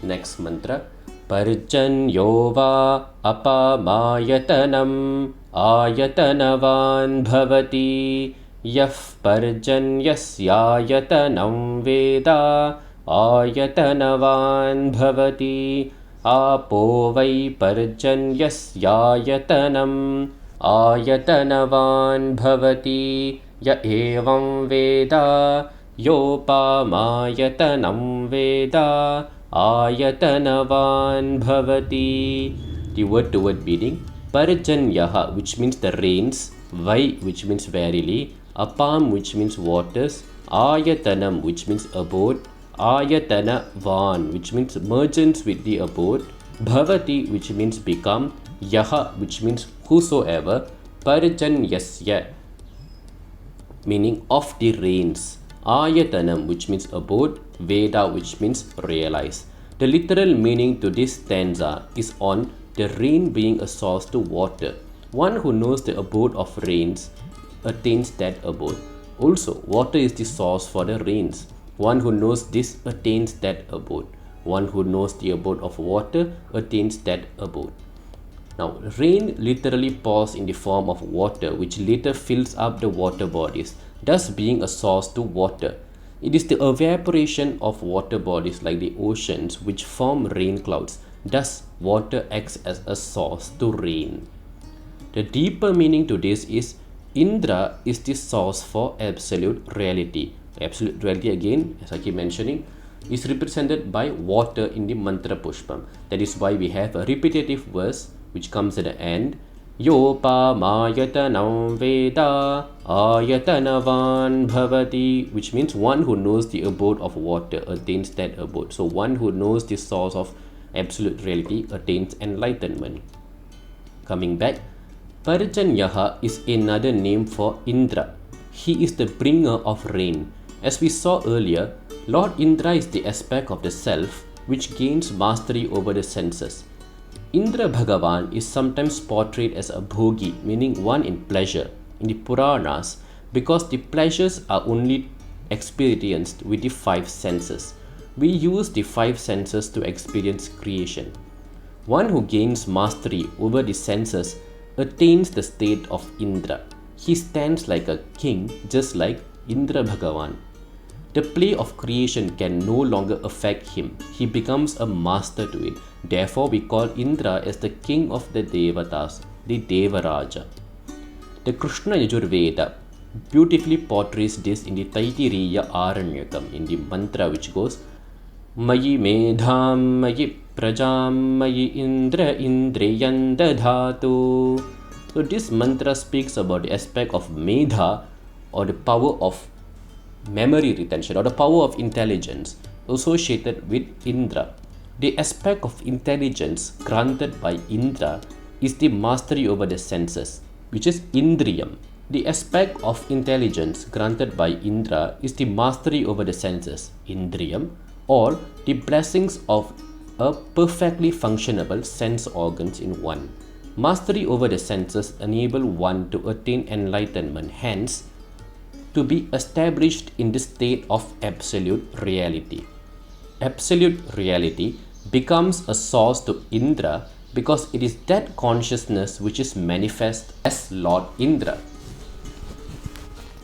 Next mantra. Parjanyo va apamayatanam ayatanavan bhavati yah parjanyasyayatanam veda ayatanavan bhavati apo vai parjanyasyayatanam ayatanavan bhavati ya evam veda yopamayatanam veda ayatanavan bhavati. The word-to-word meaning. Parjanyaha, which means the rains. Vai, which means verily. Apam, which means waters. Ayatanam, which means abode. Ayatanavan, which means mergence with the abode. Bhavati, which means become. Yaha, which means whosoever. Parjanyasya, meaning of the rains. Ayatanam, which means abode. Veda, which means realize. The literal meaning to this stanza is on the rain being a source to water. One who knows the abode of rains attains that abode. Also, water is the source for the rains. One who knows this attains that abode. One who knows the abode of water attains that abode. Now, rain literally pours in the form of water, which later fills up the water bodies, thus being a source to water. It is the evaporation of water bodies like the oceans which form rain clouds. Thus, water acts as a source to rain. The deeper meaning to this is Indra is the source for absolute reality. Absolute reality, again, as I keep mentioning, is represented by water in the Mantrapushpam. That is why we have a repetitive verse which comes at the end. Yopamayatanam veda ayatanavan bhavati, which means one who knows the abode of water attains that abode. So one who knows the source of absolute reality attains enlightenment. Coming back, Parjanyaha is another name for Indra. He is the bringer of rain. As we saw earlier, Lord Indra is the aspect of the self which gains mastery over the senses. Indra Bhagavan is sometimes portrayed as a bhogi, meaning one in pleasure, in the Puranas, because the pleasures are only experienced with the five senses. We use the five senses to experience creation. One who gains mastery over the senses attains the state of Indra. He stands like a king, just like Indra Bhagavan. The play of creation can no longer affect him. He becomes a master to it. Therefore, we call Indra as the king of the Devatas, the Devaraja. The Krishna Yajur Veda beautifully portrays this in the Taittiriya Aranyakam, in the mantra which goes Mayi Medham Mayi Prajam Mayi Indra Indriyandadhatu. So this mantra speaks about the aspect of Medha, or the power of memory retention, or the power of intelligence associated with Indra. The aspect of intelligence granted by Indra is the mastery over the senses, which is Indriyam. The aspect of intelligence granted by Indra is the mastery over the senses, Indriyam, or the blessings of a perfectly functionable sense organs in one. Mastery over the senses enable one to attain enlightenment, hence to be established in the state of absolute reality. Absolute reality becomes a source to Indra because it is that consciousness which is manifest as Lord Indra.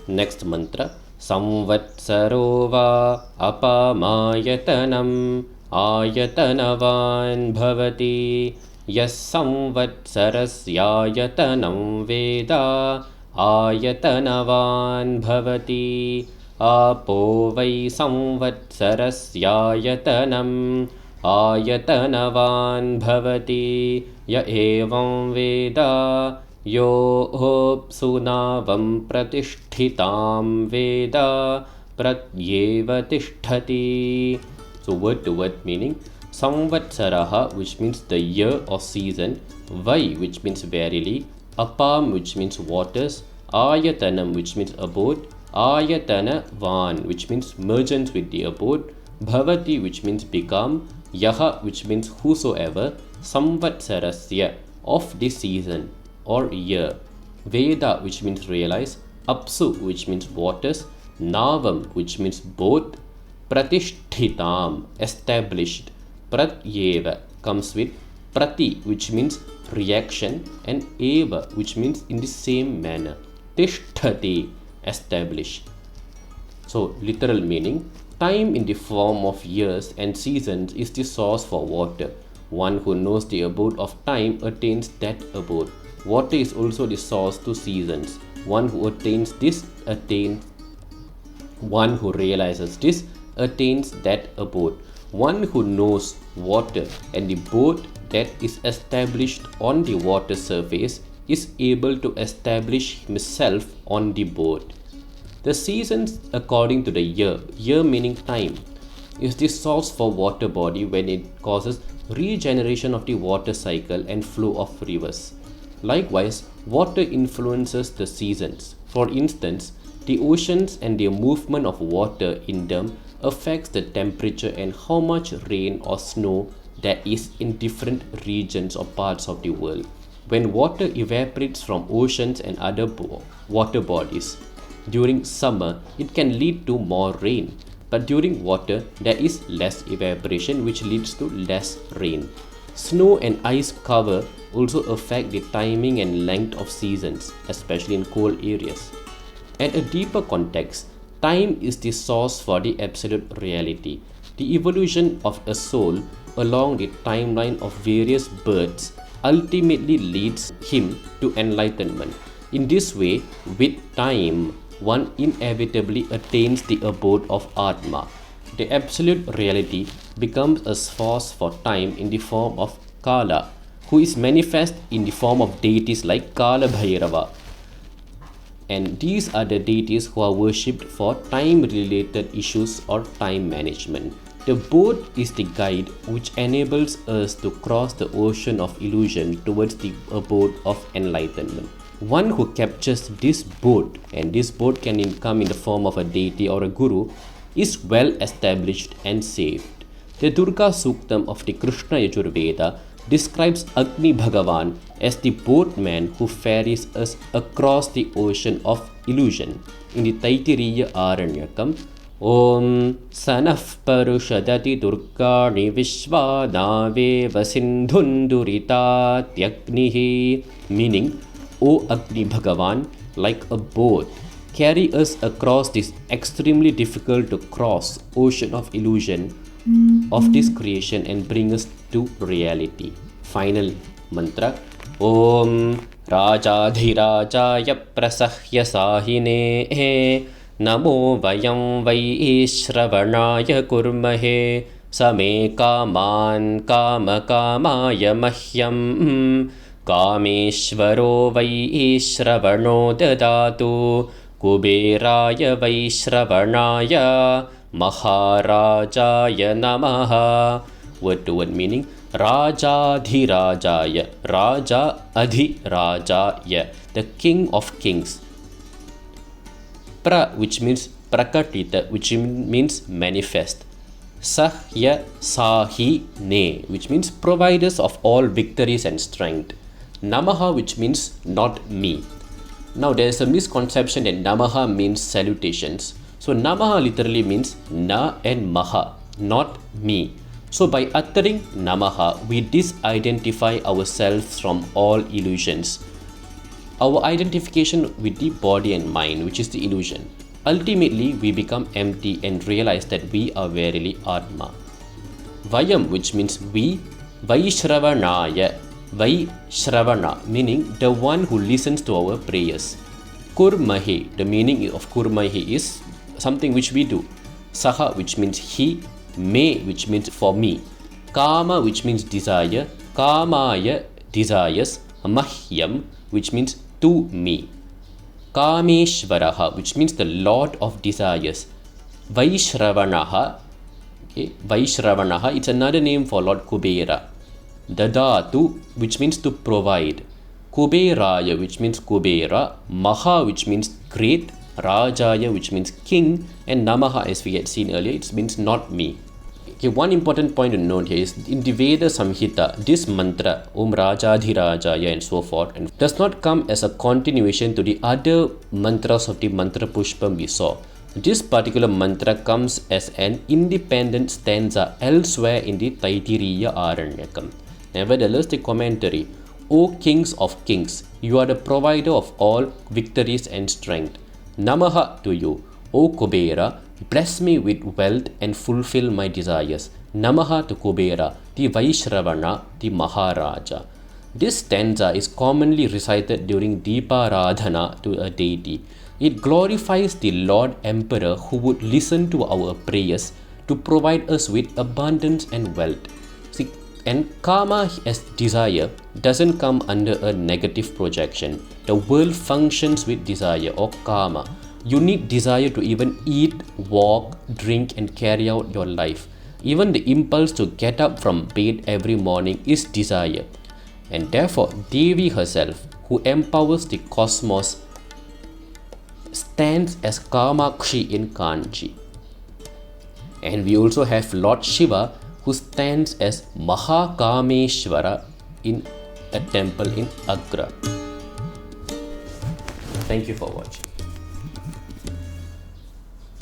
Next mantra. Samvatsaro va apamayatanam ayatanavan bhavati yas samvatsarasyayatanam veda ayatanavan bhavati apo vai samvatsarasyayatanam ayatanavan bhavati ya evam veda yo sunavam pratishthitam veda pratyeva tisthati. So word to word meaning. Samvatsaraha, which means the year or season. Vai, which means verily. Apam, which means waters. Ayatanam, which means abode. Ayatanavan, which means mergence with the abode. Bhavati, which means become. Yaha, which means whosoever. Samvatsarasya, of this season or year. Veda, which means realize. Apsu, which means waters. Navam, which means both. Pratishthitam, established. Pratyeva comes with prati, which means reaction, and eva, which means in the same manner. Tishthati, establish. So, literal meaning, time in the form of years and seasons is the source for water. One who knows the abode of time attains that abode. Water is also the source to seasons. One who attains this attains. One who realizes this attains that abode. One who knows water and the boat that is established on the water surface is able to establish himself on the boat. The seasons according to the year meaning time, is the source for water body when it causes regeneration of the water cycle and flow of rivers. Likewise, water influences the seasons. For instance, the oceans and the movement of water in them affects the temperature and how much rain or snow there is in different regions or parts of the world. When water evaporates from oceans and other water bodies during summer, it can lead to more rain. But during water, there is less evaporation, which leads to less rain. Snow and ice cover also affect the timing and length of seasons, especially in cold areas. At a deeper context, time is the source for the absolute reality. The evolution of a soul along the timeline of various births ultimately leads him to enlightenment. In this way, with time, one inevitably attains the abode of Atma. The absolute reality becomes a source for time in the form of Kala, who is manifest in the form of deities like Kala Bhairava. And these are the deities who are worshipped for time-related issues or time management. The boat is the guide which enables us to cross the ocean of illusion towards the abode of enlightenment. One who captures this boat, and this boat can come in the form of a deity or a guru, is well established and saved. The Durga Suktam of the Krishna Yajur Veda describes Agni Bhagavan as the boatman who ferries us across the ocean of illusion. In the Taittiriya Aranyakam, Om Sanaf Parushadati Durgani Vishwanave Vasindhundurita Tyagnihi, meaning, O Agni Bhagavan, like a boat, carry us across this extremely difficult to cross ocean of illusion of this creation and bring us to reality. Final mantra. Om Rajadhirajaya Prasahya Sahine Namo Vayam Vaishravanaya Kurmahe Same Kaman Kama Kamaya Mahyam Kameshvaro Vaishravano Dadatu Kuberaya Vaishravanaya Maharajaya Namaha. Word to word meaning, Rajadhirajaya, Raja Adhirajaya, the king of kings. Pra, which means Prakatita, which means manifest. Sahya Sahi Ne, which means providers of all victories and strength. Namaha, which means not me. Now there is a misconception that Namaha means salutations. So Namaha literally means Na and Maha, not me. So by uttering Namaha, we disidentify ourselves from all illusions. Our identification with the body and mind, which is the illusion. Ultimately, we become empty and realize that we are verily Atma. Vayam, which means we. Vaishravanaya, Vaishravana, meaning the one who listens to our prayers. Kurmahe, the meaning of Kurmahe is something which we do. Saha, which means he. Me, which means for me. Kama, which means desire. Kamaya, desires. Mahyam, which means to me. Kameshvaraha, which means the Lord of desires. Vaishravanaha, Vaishravanaha, it's another name for Lord Kubera. Dadatu, which means to provide. Kuberaya, which means Kubera. Maha, which means great. Rajaya, which means king, and Namaha, as we had seen earlier, it means not me. Okay, one important point to note here is in the Veda Samhita, this mantra, Om Rajadhirajaya and so forth, and does not come as a continuation to the other mantras of the Mantrapushpam we saw. This particular mantra comes as an independent stanza elsewhere in the Taittiriya Aranyakam. Nevertheless, the commentary, O kings of kings, you are the provider of all victories and strength. Namaha to you, O Kubera, bless me with wealth and fulfill my desires. Namaha to Kubera, the Vaishravana, the Maharaja. This stanza is commonly recited during Deeparadhana to a deity. It glorifies the Lord Emperor who would listen to our prayers to provide us with abundance and wealth. See, and karma as desire doesn't come under a negative projection. The world functions with desire or karma. You need desire to even eat, walk, drink, and carry out your life. Even the impulse to get up from bed every morning is desire. And therefore, Devi herself, who empowers the cosmos, stands as Kamakshi in Kanchi. And we also have Lord Shiva, who stands as Mahakameshwara in a temple in Agra. Thank you for watching.